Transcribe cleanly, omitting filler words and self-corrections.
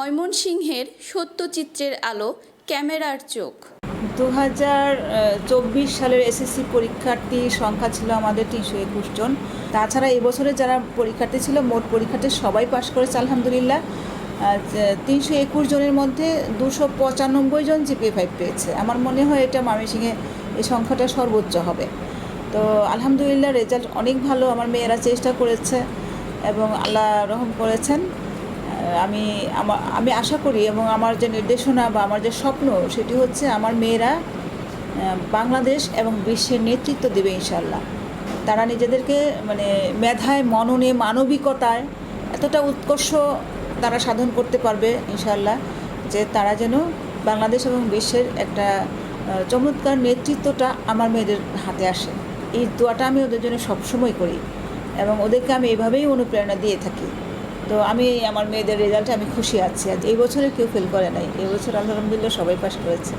ময়মনসিংহের সত্যচিত্রের আলো, ক্যামেরার চোখ। 2024 সালের এসএসসি পরীক্ষার্থীর সংখ্যা ছিল আমাদের 321 জন। তাছাড়া এবছরে যারা পরীক্ষার্থী ছিল, মোট পরীক্ষার্থী সবাই পাশ করেছে আলহামদুলিল্লাহ। 321 জনের মধ্যে 295 জন GPA-5 পেয়েছে। আমার মনে হয় এটা ময়মনসিংহে এই সংখ্যাটা সর্বোচ্চ হবে। তো আলহামদুলিল্লাহ রেজাল্ট অনেক ভালো। আমার মেয়েরা চেষ্টা করেছে এবং আল্লাহ রহম করেছেন। আমি আশা করি এবং আমার যে নির্দেশনা বা আমার যে স্বপ্ন সেটি হচ্ছে আমার মেয়েরা বাংলাদেশ এবং বিশ্বের নেতৃত্ব দেবে ইনশাআল্লাহ। তারা নিজেদেরকে মেধায়, মননে, মানবিকতায় এতটা উৎকর্ষ তারা সাধন করতে পারবে ইনশাআল্লাহ যে তারা যেন বাংলাদেশ এবং বিশ্বের একটা চমৎকার নেতৃত্বটা আমার মেয়েদের হাতে আসে। এই দোয়াটা আমি ওদের জন্য সবসময় করি এবং ওদেরকে আমি এভাবেই অনুপ্রেরণা দিয়ে থাকি। তো আমি আমার মেয়েদের রেজাল্টে আমি খুশি আছি। আর এই বছরে কেউ ফেল করে নাই, এই বছর আলহামদুলিল্লাহ সবাই পাশ করেছে।